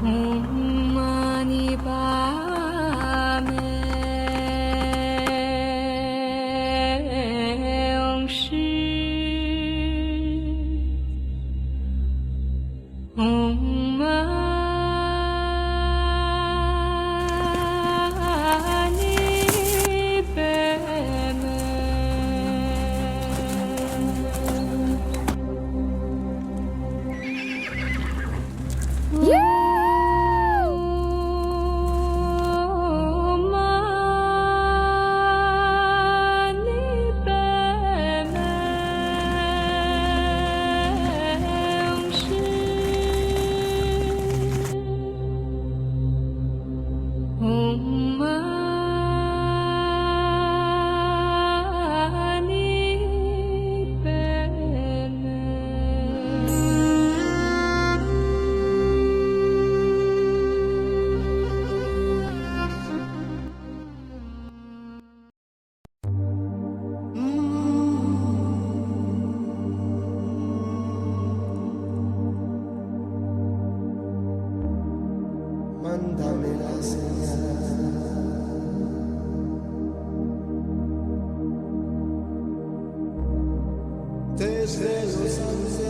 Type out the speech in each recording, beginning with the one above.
mani padme om shi om mani padme Mándame la señal desde los Andes.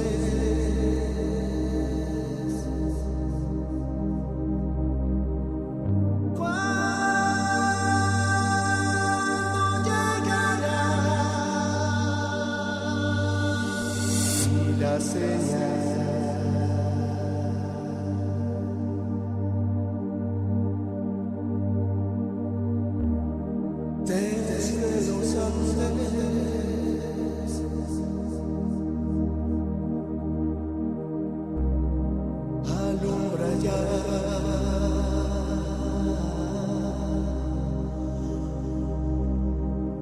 ¿Cuándo llegará la señal? Desde los Andes alumbra ya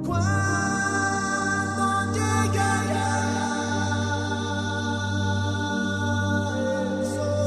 cuando llegará el sol.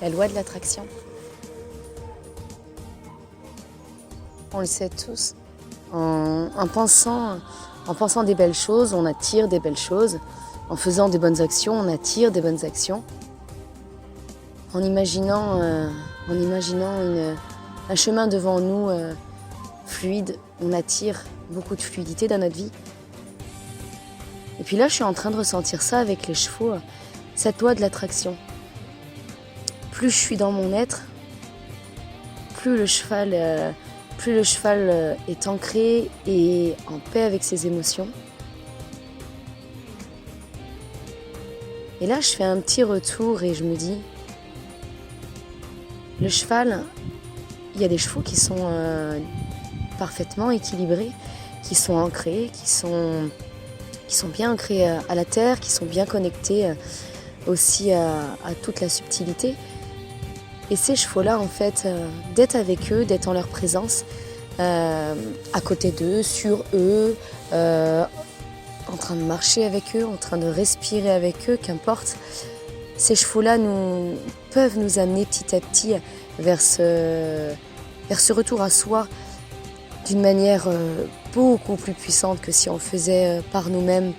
la loi de l'attraction. On le sait tous. En pensant des belles choses, on attire des belles choses. En faisant des bonnes actions, on attire des bonnes actions. En imaginant un chemin devant nous fluide, on attire beaucoup de fluidité dans notre vie. Et puis là, je suis en train de ressentir ça avec les chevaux, cette loi de l'attraction. Plus je suis dans mon être, plus le cheval est ancré et en paix avec ses émotions. Et là, je fais un petit retour et je me dis, le cheval, il y a des chevaux qui sont parfaitement équilibrés, qui sont ancrés, qui sont bien ancrés à la terre, qui sont bien connectés aussi à toute la subtilité. Et ces chevaux-là, en fait, d'être avec eux, d'être en leur présence, à côté d'eux, sur eux, en train de marcher avec eux, en train de respirer avec eux, qu'importe. Ces chevaux-là peuvent nous amener petit à petit vers ce retour à soi d'une manière beaucoup plus puissante que si on le faisait par nous-mêmes,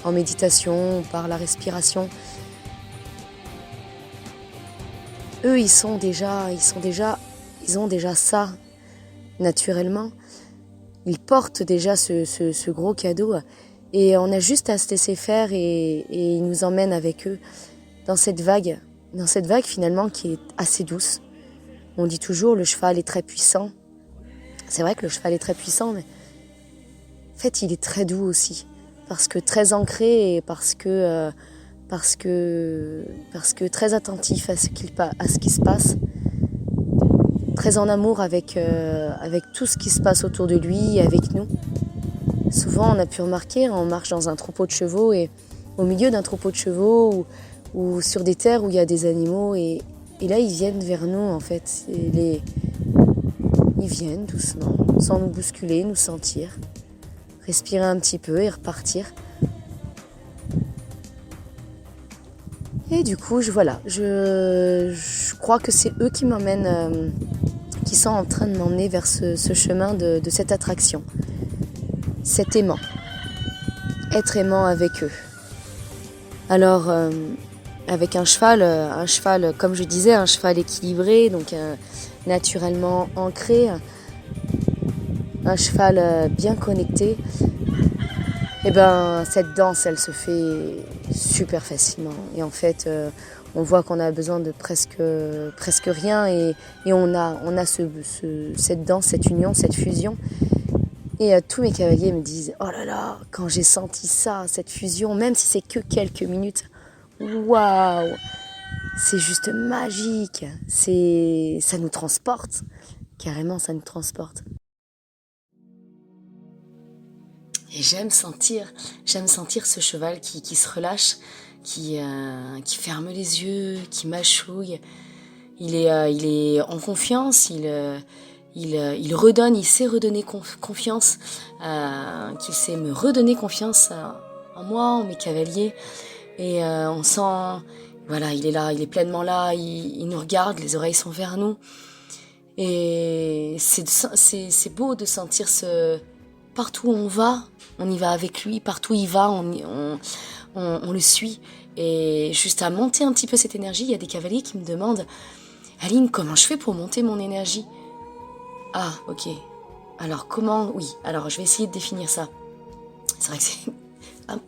en méditation, par la respiration. Eux, ils ont déjà ça naturellement. Ils portent déjà ce gros cadeau et on a juste à se laisser faire et ils nous emmènent avec eux dans cette vague finalement qui est assez douce. On dit toujours le cheval est très puissant. C'est vrai que le cheval est très puissant, mais en fait il est très doux aussi, parce que très ancré et parce que très attentif à ce qui se passe, très en amour avec tout ce qui se passe autour de lui, avec nous. Souvent on a pu remarquer, on marche dans un troupeau de chevaux et au milieu d'un troupeau de chevaux ou sur des terres où il y a des animaux et là ils viennent vers nous en fait. Ils viennent doucement, sans nous bousculer, nous sentir, respirer un petit peu et repartir. Et du coup, je crois que c'est eux qui m'emmènent, qui sont en train de m'emmener vers ce chemin de cette attraction, cet aimant, être aimant avec eux. Alors, avec un cheval, comme je disais, un cheval équilibré, donc naturellement ancré, un cheval bien connecté, et ben cette danse, elle se fait super facilement. Et en fait, on voit qu'on a besoin de presque rien et on a cette danse, cette union, cette fusion. Et tous mes cavaliers me disent « Oh là là, quand j'ai senti ça, cette fusion, même si c'est que quelques minutes, waouh, c'est juste magique, ça nous transporte, carrément ça nous transporte. » Et j'aime sentir ce cheval qui se relâche, qui ferme les yeux, qui mâchouille. Il est en confiance, il sait redonner confiance, qu'il sait me redonner confiance en moi, en mes cavaliers. Et on sent, voilà, il est là, il est pleinement là, il nous regarde, les oreilles sont vers nous. Et c'est beau de sentir partout où on va, on y va avec lui, partout où il va, on le suit. Et juste à monter un petit peu cette énergie, il y a des cavaliers qui me demandent « Aline, comment je fais pour monter mon énergie ?» Ah, ok. Alors comment... Oui, alors je vais essayer de définir ça. C'est vrai que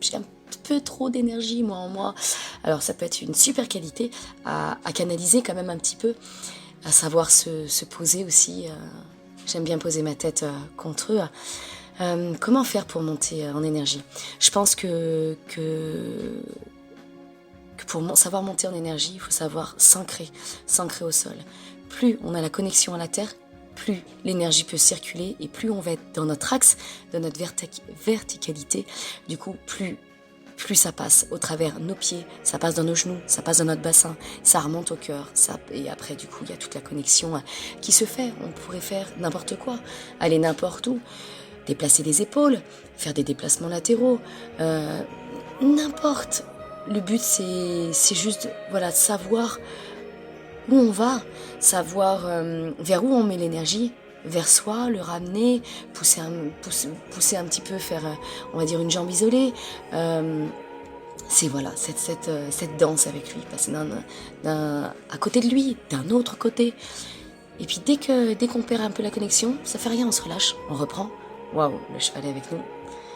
j'ai un peu trop d'énergie, moi, en moi. Alors ça peut être une super qualité à canaliser quand même un petit peu, à savoir se poser aussi. J'aime bien poser ma tête contre eux. Comment faire pour monter en énergie ? Je pense que pour savoir monter en énergie, il faut savoir s'ancrer au sol. Plus on a la connexion à la terre, plus l'énergie peut circuler et plus on va être dans notre axe, dans notre verticalité. Du coup, plus ça passe au travers nos pieds, ça passe dans nos genoux, ça passe dans notre bassin, ça remonte au cœur. Et après, du coup, il y a toute la connexion qui se fait. On pourrait faire n'importe quoi, aller n'importe où, déplacer des épaules, faire des déplacements latéraux, n'importe. Le but, c'est juste, voilà, savoir où on va, savoir vers où on met l'énergie, vers soi, le ramener, pousser un petit peu, faire, on va dire, une jambe isolée. C'est voilà, cette danse avec lui, passer à côté de lui, d'un autre côté. Et puis dès qu'on perd un peu la connexion, ça fait rien, on se relâche, on reprend. Waouh, le cheval est avec nous.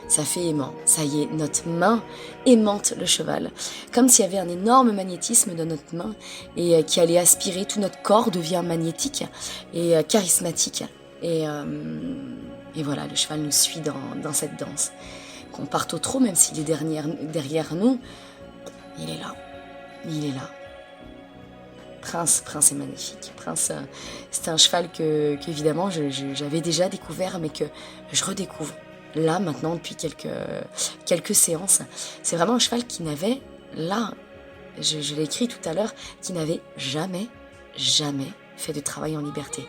Ça fait aimant. Ça y est, notre main aimante le cheval. Comme s'il y avait un énorme magnétisme dans notre main et qui allait aspirer tout notre corps, devient magnétique et charismatique. Et voilà, le cheval nous suit dans cette danse. Qu'on parte au trot, même s'il est derrière nous, il est là. Il est là. Prince est magnifique. Prince, c'est un cheval que évidemment j'avais déjà découvert, mais que je redécouvre. Là, maintenant, depuis quelques séances. C'est vraiment un cheval qui n'avait, là, je l'ai écrit tout à l'heure, qui n'avait jamais fait de travail en liberté.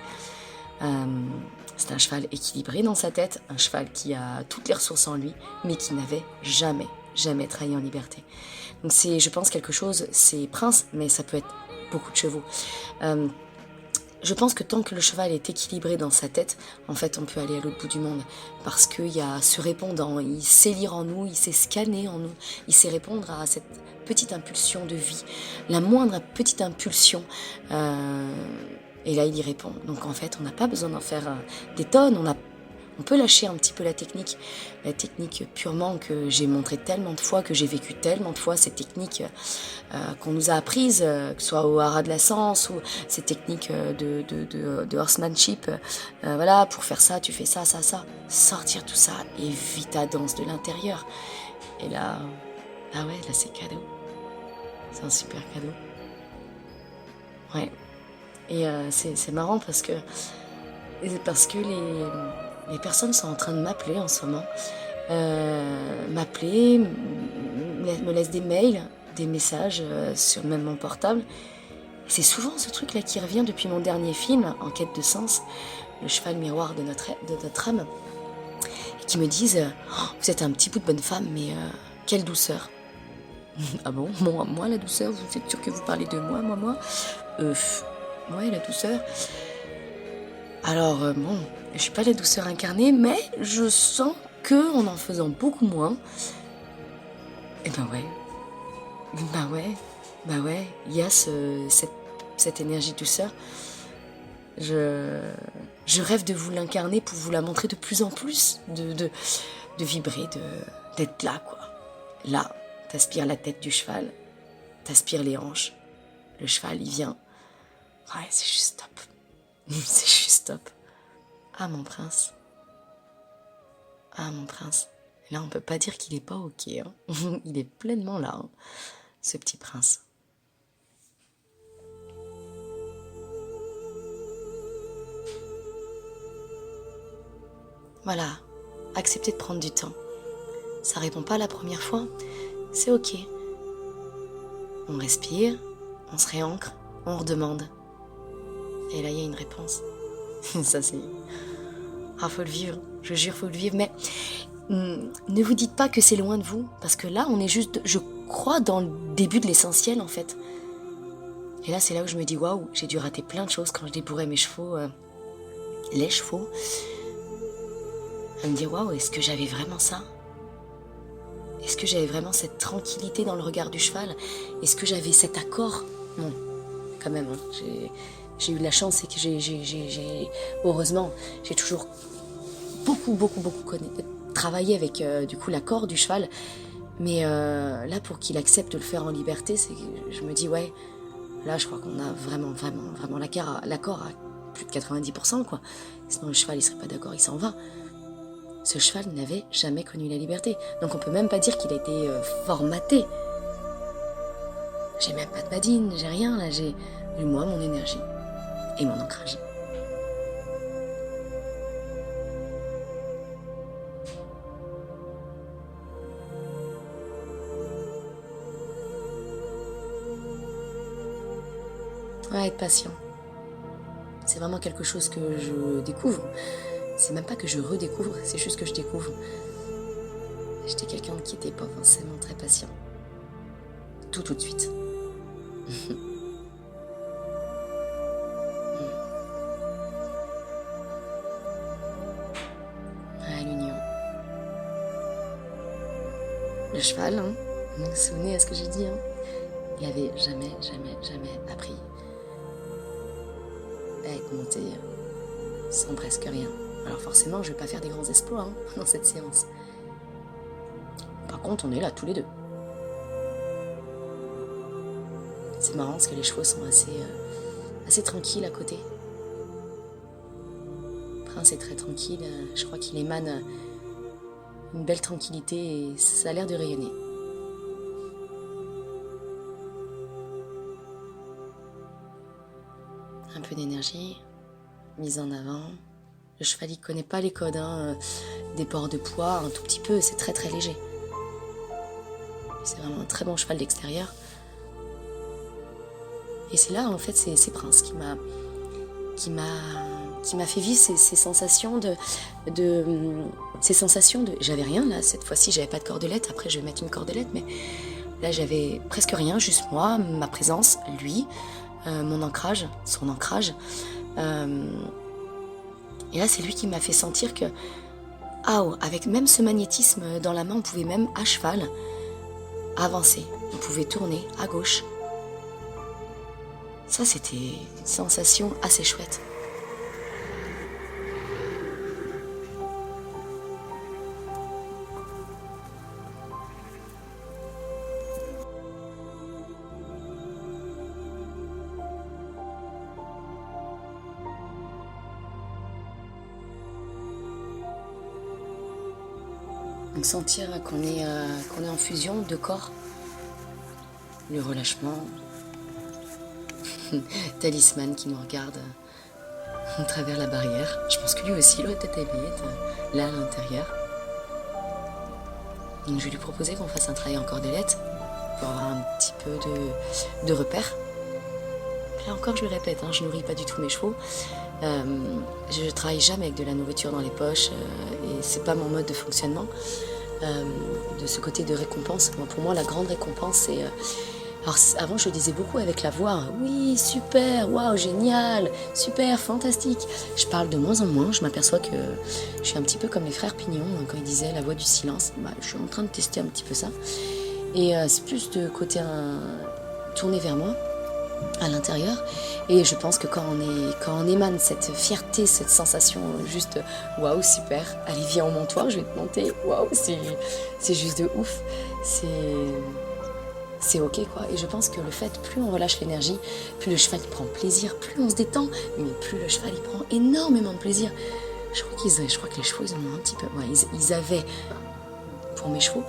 C'est un cheval équilibré dans sa tête, un cheval qui a toutes les ressources en lui, mais qui n'avait jamais travaillé en liberté. Donc c'est, je pense, quelque chose, c'est Prince, mais ça peut être beaucoup de chevaux. Je pense que tant que le cheval est équilibré dans sa tête, en fait, on peut aller à l'autre bout du monde. Parce qu'il y a ce répondant, il sait lire en nous, il sait scanner en nous, il sait répondre à cette petite impulsion de vie. La moindre petite impulsion, et là, il y répond. Donc, en fait, on n'a pas besoin d'en faire des tonnes, on peut lâcher un petit peu la technique purement que j'ai montré tellement de fois, que j'ai vécu tellement de fois, ces techniques qu'on nous a apprises, que ce soit au haras de la Sens ou ces techniques de horsemanship, voilà, pour faire ça, tu fais ça. Sortir tout ça et vis ta danse de l'intérieur. Et là, ah ouais, là c'est cadeau. C'est un super cadeau. Ouais. Et c'est marrant parce que les personnes sont en train de m'appeler en ce moment. Me laissent des mails, des messages sur même mon portable. Et c'est souvent ce truc-là qui revient depuis mon dernier film, En quête de sens, le cheval miroir de notre âme. Et qui me disent oh, vous êtes un petit bout de bonne femme, mais quelle douceur. Ah bon, moi la douceur, vous êtes sûr que vous parlez de moi ouais, la douceur. Alors, bon, je suis pas la douceur incarnée, mais je sens que en faisant beaucoup moins, et ben ouais, il y a cette énergie de douceur. Je rêve de vous l'incarner pour vous la montrer de plus en plus, de vibrer, d'être là, quoi. Là, t'aspires la tête du cheval, t'aspires les hanches, le cheval, il vient. Ouais, c'est juste top. C'est juste top. Ah, mon prince. Ah, mon prince. Là, on peut pas dire qu'il est pas ok. Hein. Il est pleinement là, hein, ce petit prince. Voilà. Acceptez de prendre du temps. Ça répond pas la première fois. C'est ok. On respire, on se réancre, on redemande. Et là, il y a une réponse. Ça, c'est... Ah, faut le vivre. Je jure, faut le vivre. Mais ne vous dites pas que c'est loin de vous. Parce que là, on est juste, je crois, dans le début de l'essentiel, en fait. Et là, c'est là où je me dis, waouh, j'ai dû rater plein de choses quand je débourrais mes chevaux. Les chevaux. À me dire, waouh, est-ce que j'avais vraiment ça ? Est-ce que j'avais vraiment cette tranquillité dans le regard du cheval ? Est-ce que j'avais cet accord ? Non, quand même, hein, j'ai eu de la chance et que heureusement, j'ai toujours beaucoup travaillé avec du coup l'accord du cheval. Mais là, pour qu'il accepte de le faire en liberté, c'est que je me dis, ouais, là, je crois qu'on a vraiment l'accord à plus de 90%, quoi. Sinon, le cheval, il serait pas d'accord, il s'en va. Ce cheval n'avait jamais connu la liberté. Donc on peut même pas dire qu'il a été formaté. J'ai même pas de badine, j'ai rien là, j'ai moi mon énergie et mon ancrage. Ouais, être patient. C'est vraiment quelque chose que je découvre. C'est même pas que je redécouvre, c'est juste que je découvre. J'étais quelqu'un qui n'était pas forcément très patient. Tout de suite. cheval, hein. Vous vous souvenez à ce que j'ai dit, hein. Il avait jamais appris à être monté sans presque rien. Alors forcément, je vais pas faire des grands exploits hein, dans cette séance. Par contre, on est là tous les deux. C'est marrant parce que les chevaux sont assez tranquilles à côté. Le prince est très tranquille. Je crois qu'il émane une belle tranquillité et ça a l'air de rayonner. Un peu d'énergie, mise en avant. Le cheval, il connaît pas les codes, hein, des ports de poids, un tout petit peu, c'est très très léger. C'est vraiment un très bon cheval d'extérieur. Et c'est là, en fait, c'est Prince qui m'a fait vivre ces sensations de j'avais rien là, cette fois-ci, j'avais pas de cordelette, après je vais mettre une cordelette, mais là j'avais presque rien, juste moi, ma présence, lui, mon ancrage, son ancrage. Et là, c'est lui qui m'a fait sentir que, avec même ce magnétisme dans la main, on pouvait même à cheval avancer. On pouvait tourner à gauche. Ça, c'était une sensation assez chouette. Donc sentir qu'on est en fusion de corps, le relâchement, Talisman qui nous regarde à travers la barrière. Je pense que lui aussi, il doit être là à l'intérieur. Donc je vais lui proposer qu'on fasse un travail en cordelette pour avoir un petit peu de repères. Là encore, je le répète, hein, je nourris pas du tout mes chevaux. Je travaille jamais avec de la nourriture dans les poches et c'est pas mon mode de fonctionnement. De ce côté de récompense, pour moi la grande récompense c'est alors avant je le disais beaucoup avec la voix, oui super, waouh génial, super, fantastique. Je parle de moins en moins, je m'aperçois que je suis un petit peu comme les frères Pignon quand ils disaient la voix du silence. Je suis en train de tester un petit peu ça et c'est plus de côté tourné vers moi à l'intérieur, et je pense que quand on émane cette fierté, cette sensation juste waouh super, allez viens on montoir, je vais te monter, waouh c'est juste de ouf, c'est ok quoi. Et je pense que le fait, plus on relâche l'énergie, plus le cheval il prend plaisir, plus on se détend, mais plus le cheval il prend énormément de plaisir. Je crois que les chevaux ils en ont un petit peu, ils avaient pour mes chevaux,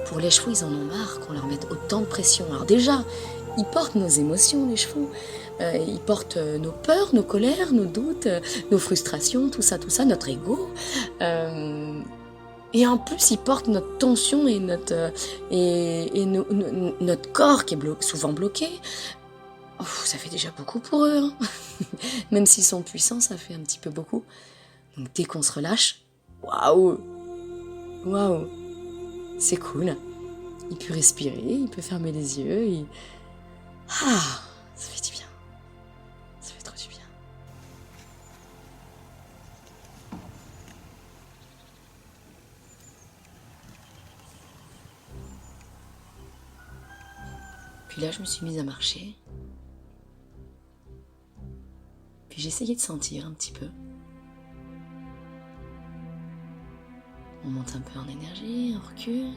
pour les chevaux ils en ont marre qu'on leur mette autant de pression. Alors déjà ils portent nos émotions, les chevaux. Ils portent nos peurs, nos colères, nos doutes, nos frustrations, tout ça, notre ego. Et en plus, ils portent notre tension et notre corps qui est souvent bloqué. Ça fait déjà beaucoup pour eux. Hein. Même s'ils sont puissants, ça fait un petit peu beaucoup. Donc dès qu'on se relâche, waouh, c'est cool. Il peut respirer, il peut fermer les yeux. Ça fait du bien. Ça fait trop du bien. Puis là, je me suis mise à marcher. Puis j'ai essayé de sentir un petit peu. On monte un peu en énergie, on recule.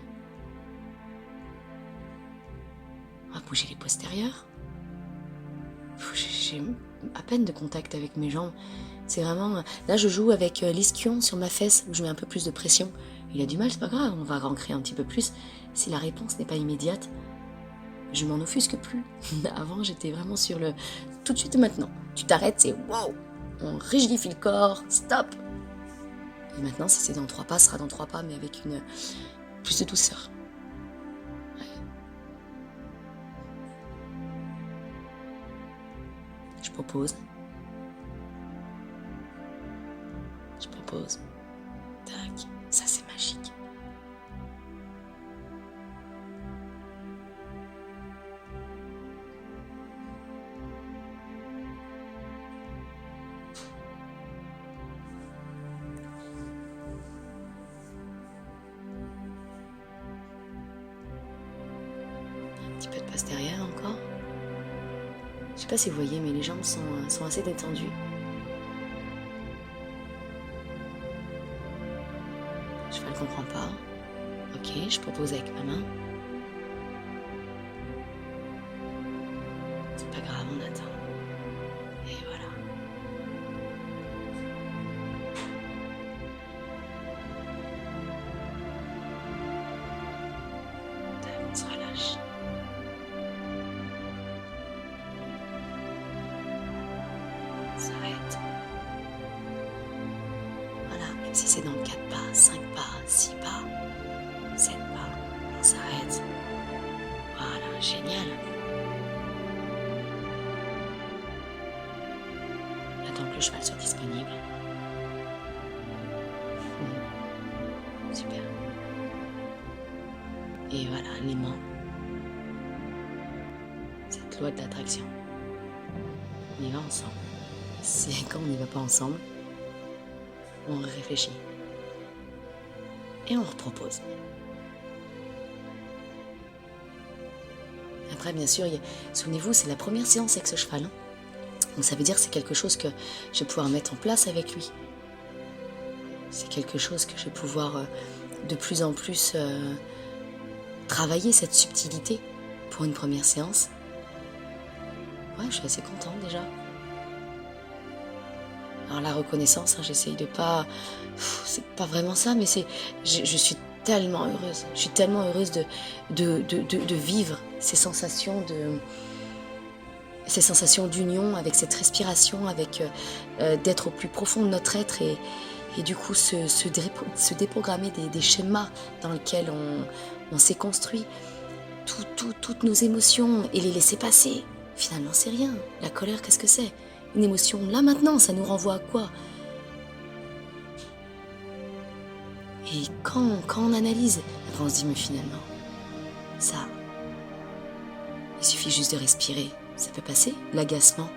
On va bouger les postérieurs. J'ai à peine de contact avec mes jambes. C'est vraiment... Là, je joue avec l'ischion sur ma fesse, où je mets un peu plus de pression. Il a du mal, c'est pas grave, on va ancrer un petit peu plus. Si la réponse n'est pas immédiate, je m'en offusque plus. Avant, j'étais vraiment sur le... Tout de suite et maintenant. Tu t'arrêtes, c'est wow. On rigidifie le corps, stop. Et maintenant, si c'est dans 3 pas, ce sera dans 3 pas, mais avec plus de douceur. Je propose. Tac, ça c'est magique. petit peu de passe derrière encore. Je sais pas si vous voyez, mais les jambes sont assez détendues. Le cheval ne comprend pas. Ok, je propose avec ma main. C'est pas grave, on attend. Et voilà. On se relâche. On s'arrête. Voilà, même si c'est dans 4 pas, 5 pas, 6 pas, 7 pas, on s'arrête. Voilà, génial. Attends que le cheval soit disponible. Super. Et voilà, l'aimant. Cette loi de l'attraction. On y va ensemble. C'est quand on n'y va pas ensemble, on réfléchit. Et on repropose. Après, bien sûr, souvenez-vous, c'est la première séance avec ce cheval. Hein. Donc ça veut dire que c'est quelque chose que je vais pouvoir mettre en place avec lui. C'est quelque chose que je vais pouvoir de plus en plus travailler, cette subtilité, pour une première séance. Ouais, je suis assez contente déjà. Alors la reconnaissance, hein, j'essaye de pas... c'est pas vraiment ça, mais je suis tellement heureuse. Je suis tellement heureuse de vivre ces sensations d'union avec cette respiration, avec d'être au plus profond de notre être et du coup se déprogrammer des schémas dans lesquels on s'est construit. Toutes nos émotions et les laisser passer. Finalement, c'est rien. La colère, qu'est-ce que c'est ? Une émotion, là maintenant, ça nous renvoie à quoi ? Et quand on analyse, après on se dit, mais finalement, ça, il suffit juste de respirer. Ça peut passer, l'agacement.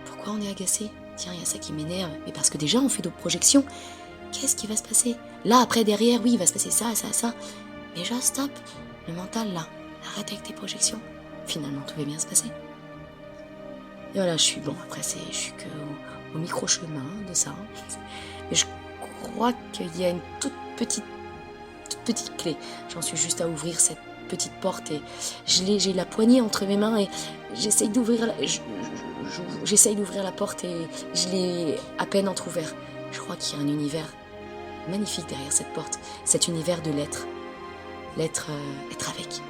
Pourquoi on est agacé ? Tiens, il y a ça qui m'énerve. Mais parce que déjà, on fait d'autres projections. Qu'est-ce qui va se passer ? Là, après, derrière, oui, il va se passer ça. Déjà, stop. Le mental, là. Arrête avec tes projections. Finalement, tout va bien se passer. Et voilà, je suis qu'au micro-chemin de ça. Mais je crois qu'il y a une toute petite clé. J'en suis juste à ouvrir cette petite porte et j'ai la poignée entre mes mains et j'essaye d'ouvrir la porte et je l'ai à peine entrouvert. Je crois qu'il y a un univers magnifique derrière cette porte. Cet univers de l'être. L'être, être avec.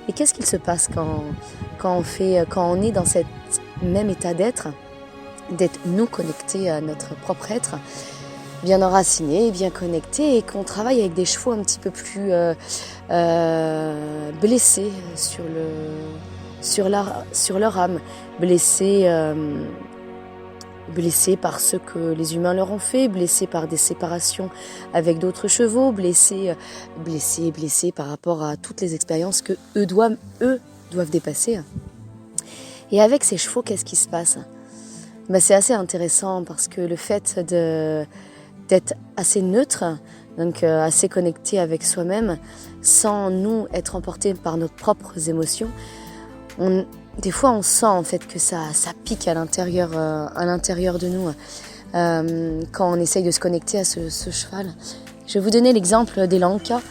Et qu'est-ce qu'il se passe quand on est dans cet même état d'être nous connectés à notre propre être, bien enraciné, bien connecté, et qu'on travaille avec des chevaux un petit peu plus blessés sur leur âme, blessés par ce que les humains leur ont fait, blessés par des séparations avec d'autres chevaux, blessés par rapport à toutes les expériences que eux doivent dépasser. Et avec ces chevaux, qu'est-ce qui se passe ? C'est assez intéressant parce que le fait d'être assez neutre donc assez connecté avec soi-même, sans nous être emportés par nos propres émotions. Des fois, on sent en fait que ça pique à l'intérieur de nous quand on essaye de se connecter à ce cheval. Je vais vous donner l'exemple d'Elanka.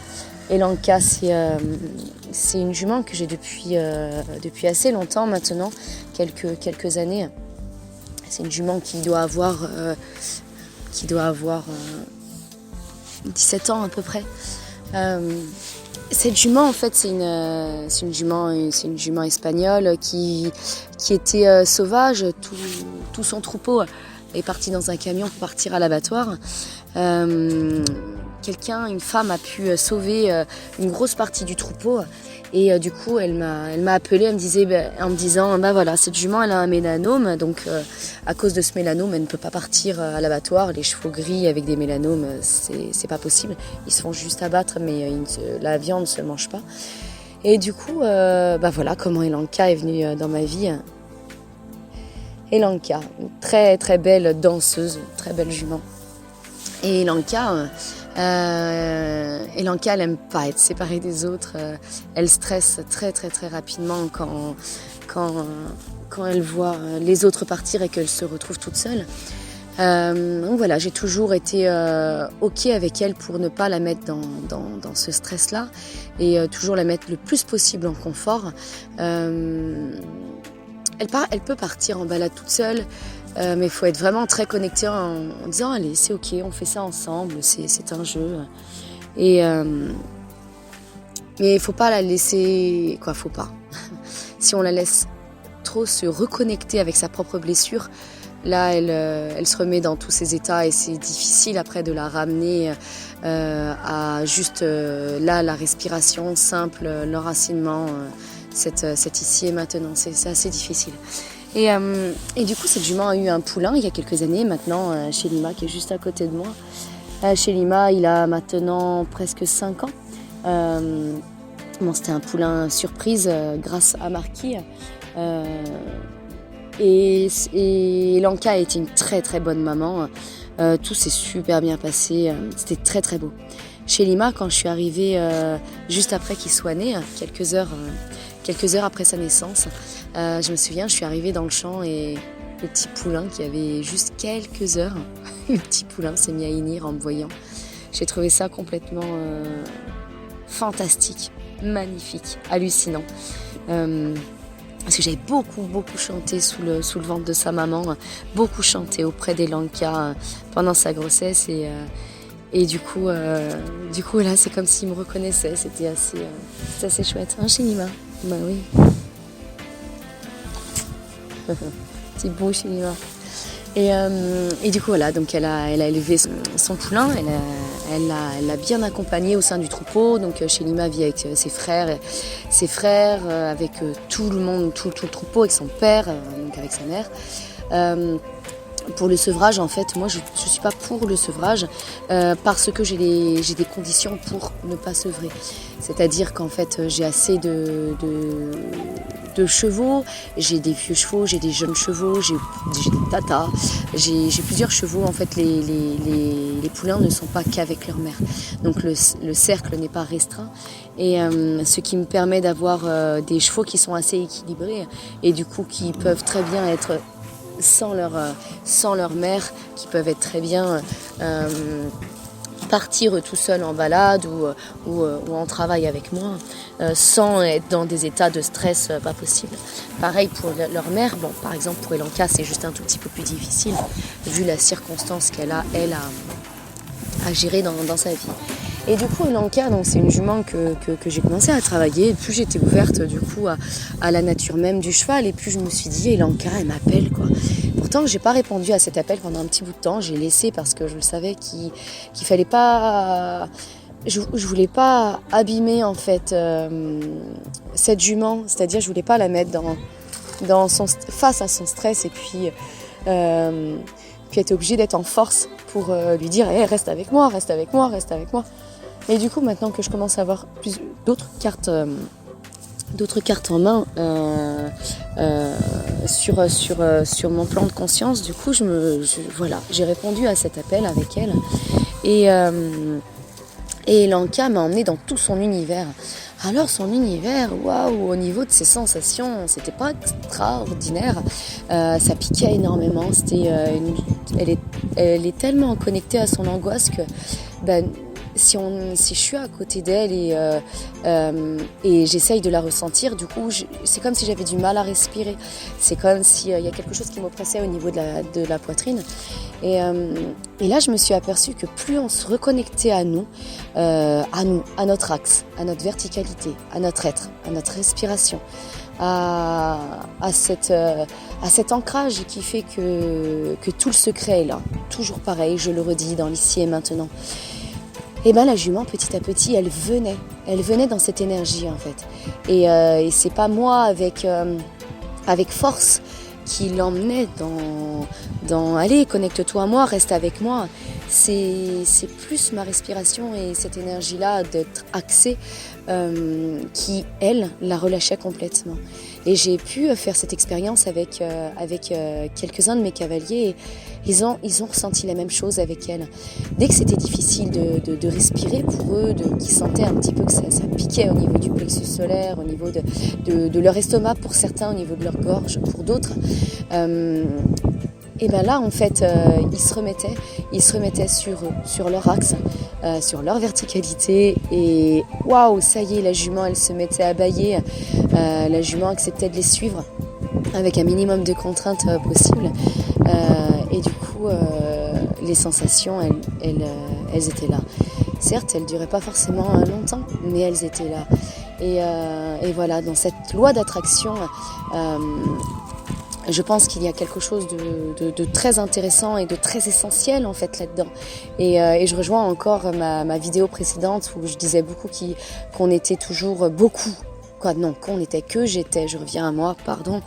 Elanka, c'est une jument que j'ai depuis assez longtemps maintenant, quelques années. C'est une jument qui doit avoir 17 ans à peu près. Cette jument, en fait, c'est une jument espagnole qui était sauvage. Tout son troupeau est parti dans un camion pour partir à l'abattoir. Une femme a pu sauver une grosse partie du troupeau et du coup elle m'a appelée, en me disant voilà, cette jument elle a un mélanome, donc à cause de ce mélanome elle ne peut pas partir à l'abattoir. Les chevaux gris avec des mélanomes c'est pas possible, ils se font juste abattre mais la viande ne se mange pas. Et du coup voilà comment Elanka est venue dans ma vie. Elanka, une très très belle danseuse, une très belle jument. Et Elanka, elle aime pas être séparée des autres. Elle stresse très très très rapidement quand elle voit les autres partir et qu'elle se retrouve toute seule. Donc voilà, j'ai toujours été ok avec elle pour ne pas la mettre dans ce stress-là et toujours la mettre le plus possible en confort. Elle peut partir en balade toute seule. Mais il faut être vraiment très connecté en disant allez, c'est ok, on fait ça ensemble, c'est un jeu. Mais il faut pas la laisser... Faut pas. Si on la laisse trop se reconnecter avec sa propre blessure, là elle se remet dans tous ses états et c'est difficile après de la ramener à juste la respiration simple, l'enracinement, cet ici et maintenant. C'est assez difficile. Et du coup, cette jument a eu un poulain il y a quelques années maintenant, chez Lima, qui est juste à côté de moi. Chez Lima, il a maintenant presque 5 ans. C'était un poulain surprise grâce à Marquis. Et Lanka a été une très très bonne maman. Tout s'est super bien passé. C'était très très beau. Chez Lima, quand je suis arrivée juste après qu'il soit né, quelques heures après sa naissance, je me souviens, je suis arrivée dans le champ et le petit poulain qui avait juste quelques heures, le petit poulain s'est mis à hennir en me voyant. J'ai trouvé ça complètement fantastique, magnifique, hallucinant. Parce que j'avais beaucoup chanté sous le ventre de sa maman, beaucoup chanté auprès d'Elanka pendant sa grossesse et du coup là c'est comme s'il me reconnaissait, c'était assez chouette. Hein, chez Lima? Bah oui. C'est beau chez Lima. Et du coup voilà, donc elle a élevé son poulain, elle l'a bien accompagné au sein du troupeau. Donc chez Lima vit avec ses frères, avec tout le monde, tout le troupeau, avec son père, donc avec sa mère. Pour le sevrage, en fait, moi je suis pas pour le sevrage parce que j'ai des conditions pour ne pas sevrer. C'est-à-dire qu'en fait j'ai assez de chevaux, j'ai des vieux chevaux, j'ai des jeunes chevaux, j'ai des tatas, j'ai plusieurs chevaux. En fait les poulains ne sont pas qu'avec leur mère. Donc le cercle n'est pas restreint et ce qui me permet d'avoir des chevaux qui sont assez équilibrés et du coup qui peuvent très bien être sans leur mère, qui peuvent être très bien partir tout seuls en balade ou en travail avec moi, sans être dans des états de stress pas possible. Pareil pour leur mère. Bon, par exemple pour Elanka c'est juste un tout petit peu plus difficile vu la circonstance qu'elle a elle à gérer dans sa vie. Et du coup Elanka, donc c'est une jument que j'ai commencé à travailler, et plus j'étais ouverte du coup à la nature même du cheval, et plus je me suis dit Elanka elle m'appelle quoi. Pourtant j'ai pas répondu à cet appel pendant un petit bout de temps, j'ai laissé parce que je le savais qu'il fallait pas, je voulais pas abîmer en fait cette jument, c'est-à-dire je voulais pas la mettre face à son stress et puis elle était obligée d'être en force pour lui dire hey, reste avec moi. Et du coup, maintenant que je commence à avoir d'autres cartes en main sur mon plan de conscience, du coup, j'ai répondu à cet appel avec elle. Et Lanka m'a emmenée dans tout son univers. Alors son univers, waouh, au niveau de ses sensations, c'était pas extraordinaire. Ça piquait énormément. Elle est tellement connectée à son angoisse que si je suis à côté d'elle et j'essaye de la ressentir, du coup, c'est comme si j'avais du mal à respirer. C'est comme s'il y a quelque chose qui m'oppressait au niveau de la poitrine. Et là, je me suis aperçue que plus on se reconnectait à nous, à notre axe, à notre verticalité, à notre être, à notre respiration, à cet ancrage qui fait que tout le secret est là. Toujours pareil, je le redis, dans l'ici et maintenant. Et la jument, petit à petit, elle venait dans cette énergie en fait. Et c'est pas moi avec force qui l'emmenait dans allez, connecte-toi à moi, reste avec moi. C'est plus ma respiration et cette énergie-là d'être axée qui, elle, la relâchait complètement. Et j'ai pu faire cette expérience avec quelques-uns de mes cavaliers. Et ils ont ressenti la même chose avec elle. Dès que c'était difficile de respirer pour eux, qu'ils sentaient un petit peu que ça piquait au niveau du plexus solaire, au niveau de leur estomac pour certains, au niveau de leur gorge pour d'autres, et là en fait ils se remettaient sur leur axe, sur leur verticalité, et waouh, ça y est, la jument elle se mettait à bâiller, la jument acceptait de les suivre avec un minimum de contraintes possibles, et du coup les sensations elles étaient là. Certes, elles ne duraient pas forcément longtemps, mais elles étaient là. Et voilà, dans cette loi d'attraction, je pense qu'il y a quelque chose de très intéressant et de très essentiel en fait là-dedans. Et je rejoins encore ma vidéo précédente où je disais beaucoup qu'on était toujours beaucoup. Je reviens à moi, pardon,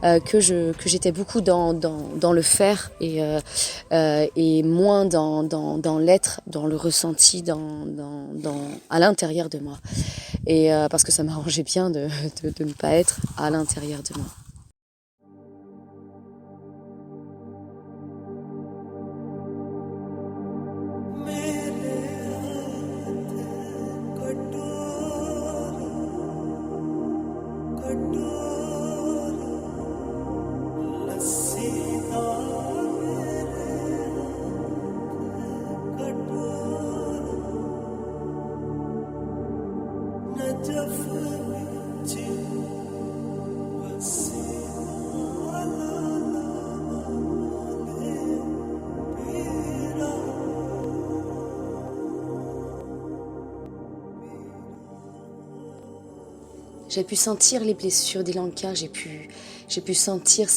que j'étais beaucoup dans le faire et moins dans l'être, dans le ressenti, à l'intérieur de moi. Et parce que ça m'arrangeait bien de ne pas être à l'intérieur de moi. J'ai pu sentir les blessures d'Elanka, j'ai pu sentir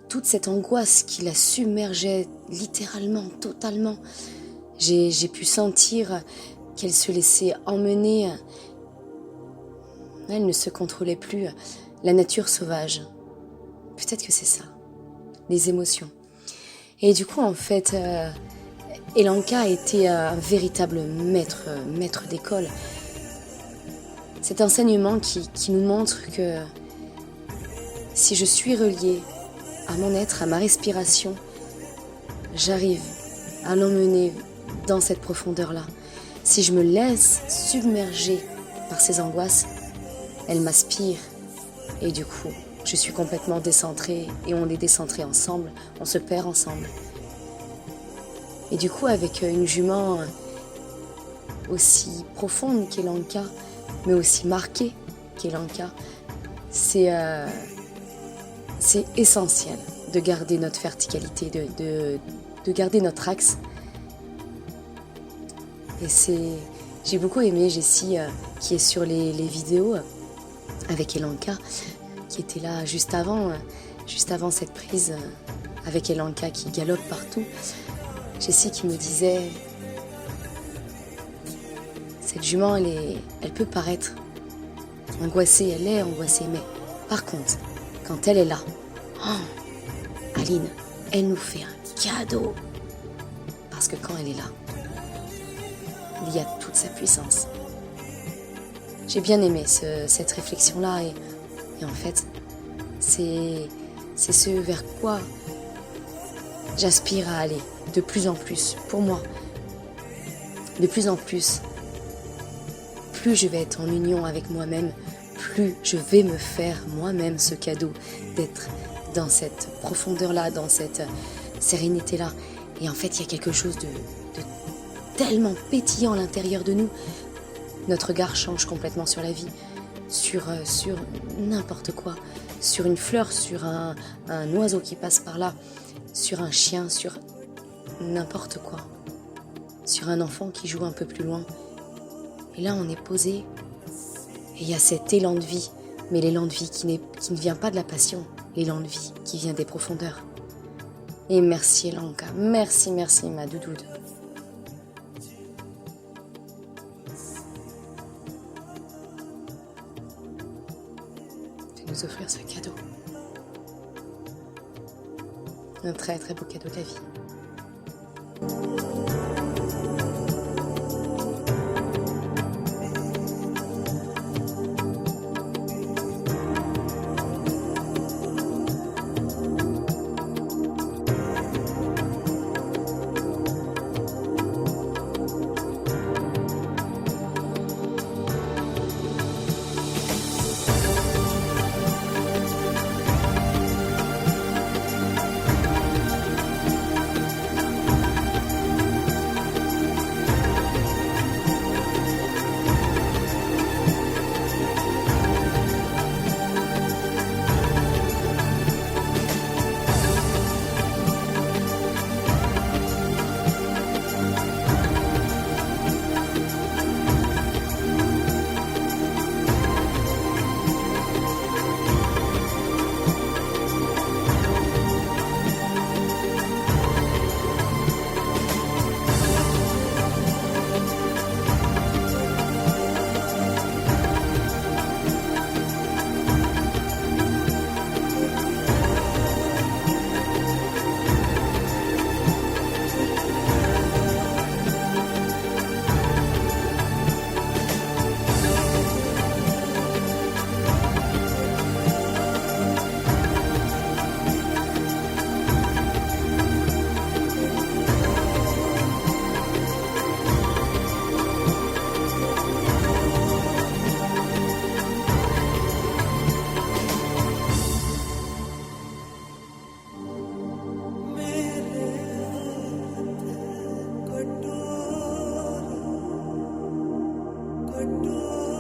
toute cette angoisse qui la submergeait littéralement, totalement. J'ai pu sentir qu'elle se laissait emmener. Elle ne se contrôlait plus. La nature sauvage. Peut-être que c'est ça. Les émotions. Et du coup, en fait, Elanka a été un véritable maître d'école. Cet enseignement qui nous montre que si je suis reliée à mon être, à ma respiration, j'arrive à l'emmener dans cette profondeur-là. Si je me laisse submerger par ces angoisses, elles m'aspirent et du coup, je suis complètement décentrée et on est décentrés ensemble, on se perd ensemble. Et du coup, avec une jument aussi profonde qu'Elanka, mais aussi marquée qu'Elanka, c'est essentiel de garder notre verticalité, de garder notre axe. Et j'ai beaucoup aimé Jessie qui est sur les vidéos avec Elanka, qui était là juste avant cette prise avec Elanka qui galope partout. Jessie qui me disait: cette jument, elle peut paraître angoissée, elle est angoissée, mais par contre, quand elle est là, Aline, elle nous fait un cadeau. Parce que quand elle est là, il y a toute sa puissance. J'ai bien aimé cette réflexion-là et en fait, c'est ce vers quoi j'aspire à aller de plus en plus pour moi. de plus en plus, plus je vais être en union avec moi-même, plus je vais me faire moi-même ce cadeau d'être dans cette profondeur-là, dans cette sérénité-là. Et en fait, il y a quelque chose de tellement pétillant à l'intérieur de nous. Notre regard change complètement sur la vie, sur n'importe quoi, sur une fleur, sur un oiseau qui passe par là, sur un chien, sur n'importe quoi, sur un enfant qui joue un peu plus loin. Et là, on est posé, et il y a cet élan de vie, mais l'élan de vie qui ne vient pas de la passion, l'élan de vie qui vient des profondeurs. Et merci Elanka, merci ma doudoune. De nous offrir ce cadeau. Un très très beau cadeau de la vie. कटोरा